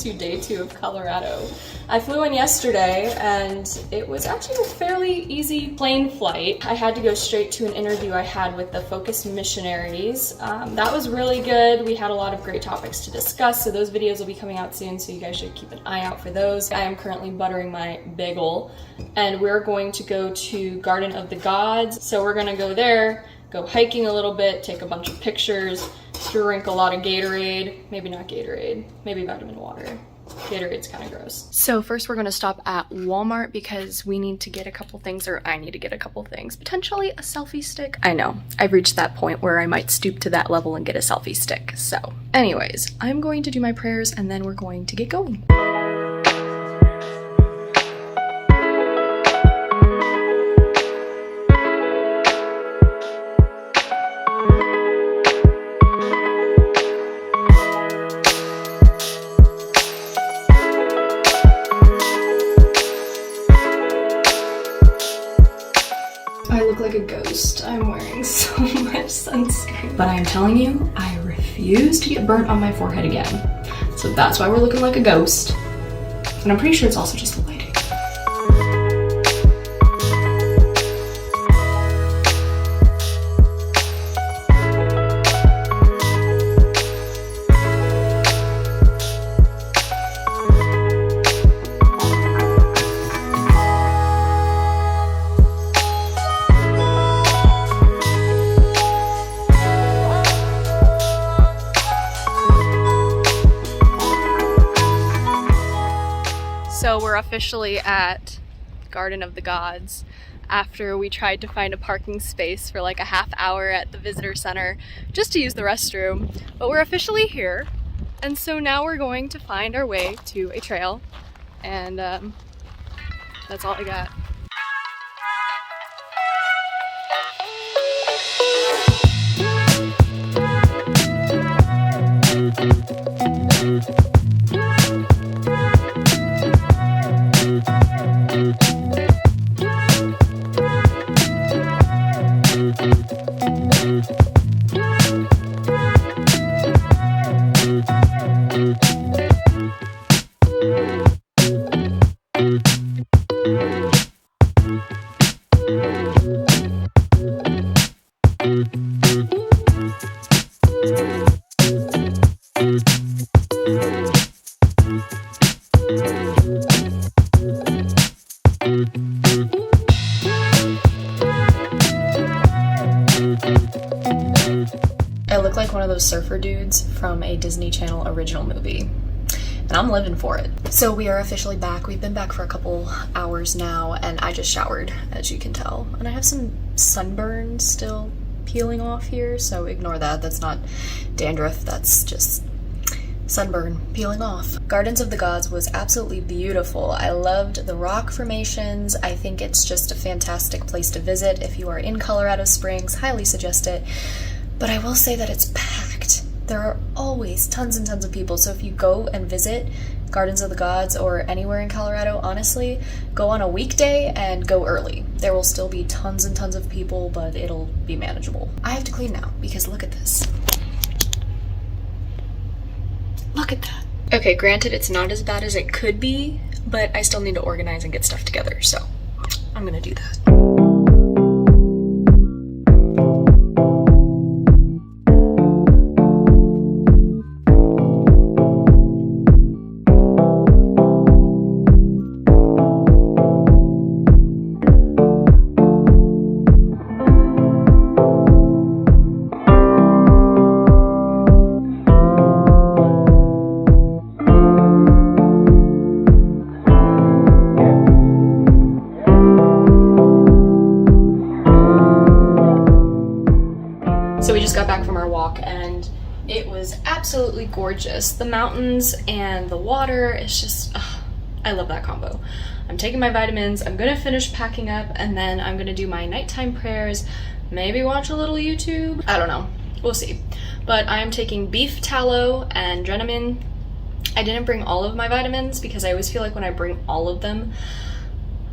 to day 2 of Colorado. I flew in yesterday and it was actually a fairly easy plane flight. I had to go straight to an interview I had with the Focus missionaries. That was really good. We had a lot of great topics to discuss, so those videos will be coming out soon, so you guys should keep an eye out for those. I am currently buttering my bagel and we're going to go to Garden of the Gods. So we're gonna go there, go hiking a little bit, take a bunch of pictures, drink a lot of Gatorade. Maybe not Gatorade, maybe vitamin water. Gatorade's kind of gross. So first we're gonna stop at Walmart because we need to get a couple things, or I need to get a couple things. Potentially a selfie stick. I know, I've reached that point where I might stoop to that level and get a selfie stick. So anyways, I'm going to do my prayers and then we're going to get going. Like a ghost. I'm wearing so much sunscreen. But I'm telling you, I refuse to get burnt on my forehead again. So that's why we're looking like a ghost. And I'm pretty sure it's also just the lighting. So we're officially at Garden of the Gods after we tried to find a parking space for like a half hour at the visitor center just to use the restroom. But we're officially here, and so now we're going to find our way to a trail, and that's all I got. I look like one of those surfer dudes from a Disney Channel original movie, and I'm living for it. So we are officially back. We've been back for a couple hours now, and I just showered, as you can tell. And I have some sunburn still peeling off here, so ignore that. That's not dandruff, that's just sunburn peeling off. Gardens of the Gods was absolutely beautiful. I loved the rock formations. I think it's just a fantastic place to visit. If you are in Colorado Springs, highly suggest it. But I will say that it's packed. There are always tons and tons of people, so if you go and visit Gardens of the Gods or anywhere in Colorado, honestly, go on a weekday and go early. There will still be tons and tons of people, but it'll be manageable. I have to clean now because look at this. Look at that. Okay, granted, it's not as bad as it could be, but I still need to organize and get stuff together, so I'm gonna do that. So we just got back from our walk and it was absolutely gorgeous. The mountains and the water, it's just, I love that combo. I'm taking my vitamins, I'm gonna finish packing up, and then I'm gonna do my nighttime prayers, maybe watch a little YouTube, I don't know, we'll see. But I'm taking beef tallow and Drenamine. I didn't bring all of my vitamins because I always feel like when I bring all of them,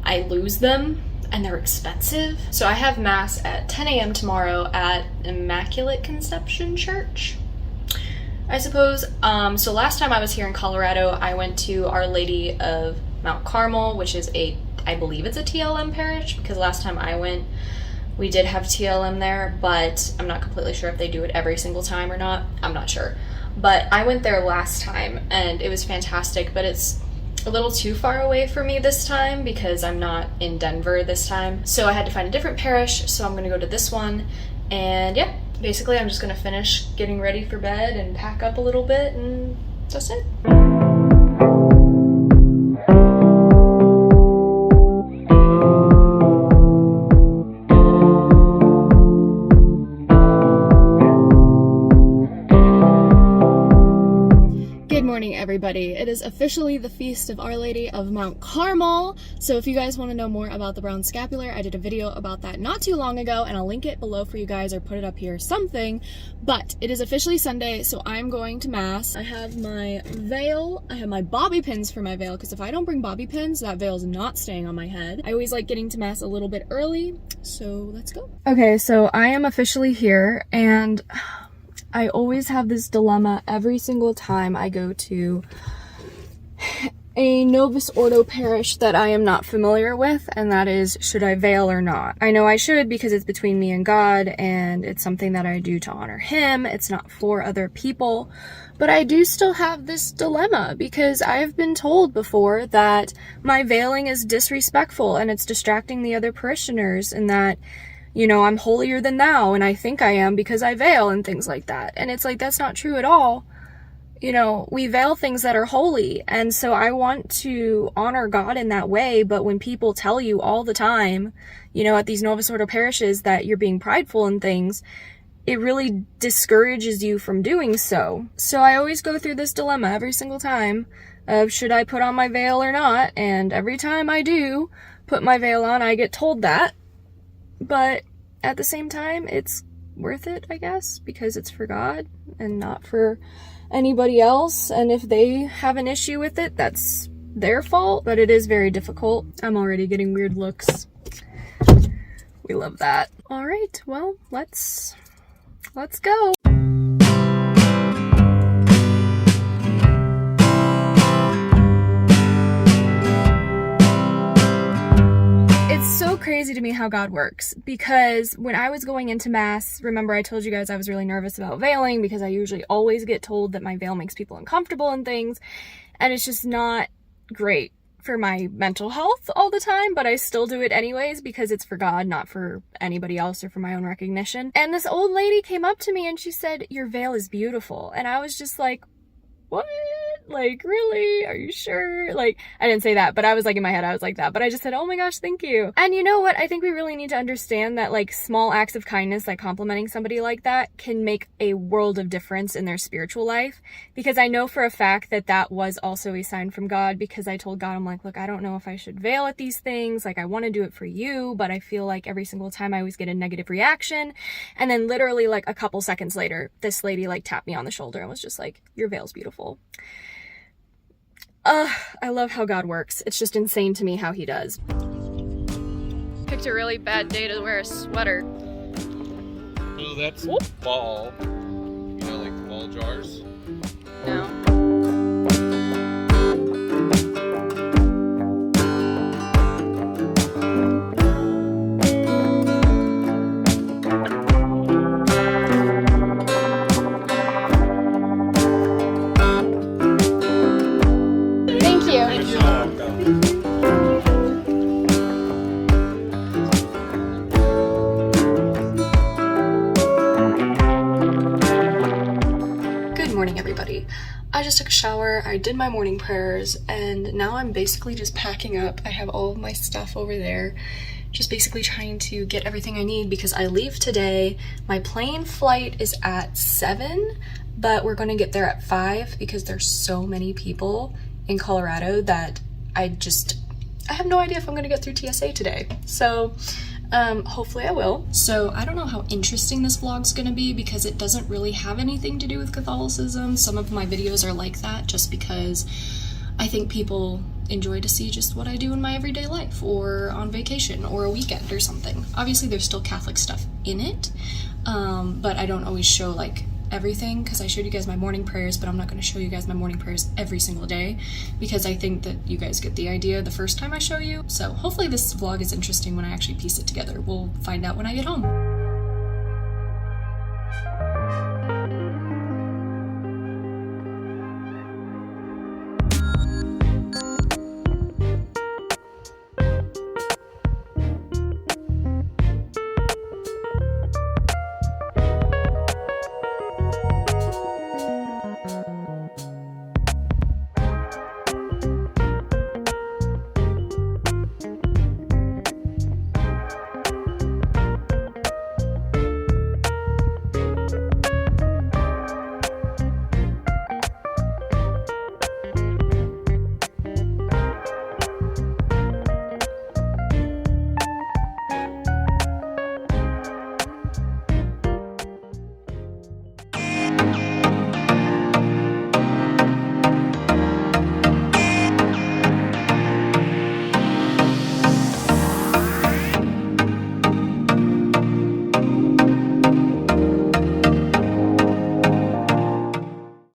I lose them. And they're expensive. So I have mass at 10 a.m. tomorrow at Immaculate Conception Church. I suppose. So last time I was here in Colorado, I went to Our Lady of Mount Carmel, which is I believe it's a TLM parish, because last time I went, we did have TLM there, but I'm not completely sure if they do it every single time or not. I'm not sure. But I went there last time, and it was fantastic, but it's a little too far away for me this time because I'm not in Denver this time. So I had to find a different parish, so I'm gonna go to this one, and yeah. Basically, I'm just gonna finish getting ready for bed and pack up a little bit, and that's it. Good morning, everybody. It is officially the Feast of Our Lady of Mount Carmel. So if you guys want to know more about the brown scapular, I did a video about that not too long ago, and I'll link it below for you guys or put it up here, something. But it is officially Sunday, so I'm going to Mass. I have my veil. I have my bobby pins for my veil, because if I don't bring bobby pins, that veil is not staying on my head. I always like getting to Mass a little bit early, so let's go. Okay, so I am officially here, and I always have this dilemma every single time I go to a Novus Ordo parish that I am not familiar with, and that is, should I veil or not? I know I should because it's between me and God, and it's something that I do to honor Him. It's not for other people, but I do still have this dilemma because I have been told before that my veiling is disrespectful and it's distracting the other parishioners, and that, you know, I'm holier than thou, and I think I am because I veil and things like that. And it's like, that's not true at all. You know, we veil things that are holy, and so I want to honor God in that way, but when people tell you all the time, you know, at these Novus Ordo parishes that you're being prideful and things, it really discourages you from doing so. So I always go through this dilemma every single time of, should I put on my veil or not? And every time I do put my veil on, I get told that. But at the same time, it's worth it, I guess, because it's for God and not for anybody else. And if they have an issue with it, that's their fault, but it is very difficult. I'm already getting weird looks. We love that. All right, well, let's go. It's so crazy to me how God works, because when I was going into Mass, remember I told you guys I was really nervous about veiling because I usually always get told that my veil makes people uncomfortable and things, and it's just not great for my mental health all the time, but I still do it anyways because it's for God, not for anybody else or for my own recognition. And this old lady came up to me and she said, "Your veil is beautiful." And I was just like, what? Like, really? Are you sure? Like, I didn't say that, but I was like, in my head, I was like that. But I just said, oh my gosh, thank you. And you know what? I think we really need to understand that, like, small acts of kindness, like complimenting somebody like that, can make a world of difference in their spiritual life. Because I know for a fact that that was also a sign from God, because I told God, I'm like, look, I don't know if I should veil at these things. Like, I want to do it for you, but I feel like every single time I always get a negative reaction. And then literally, like, a couple seconds later, this lady, like, tapped me on the shoulder and was just like, your veil's beautiful. I love how God works. It's just insane to me how He does. Picked a really bad day to wear a sweater. Oh, that's ball. You know, like the ball jars? No. Everybody. I just took a shower, I did my morning prayers, and now I'm basically just packing up. I have all of my stuff over there, just basically trying to get everything I need because I leave today. My plane flight is at 7, but we're going to get there at 5 because there's so many people in Colorado that I have no idea if I'm going to get through TSA today. So hopefully I will. So I don't know how interesting this vlog's gonna be because it doesn't really have anything to do with Catholicism. Some of my videos are like that just because I think people enjoy to see just what I do in my everyday life or on vacation or a weekend or something. Obviously there's still Catholic stuff in it, but I don't always show like everything because I showed you guys my morning prayers, but I'm not going to show you guys my morning prayers every single day because I think that you guys get the idea the first time I show you. So hopefully this vlog is interesting when I actually piece it together. We'll find out when I get home.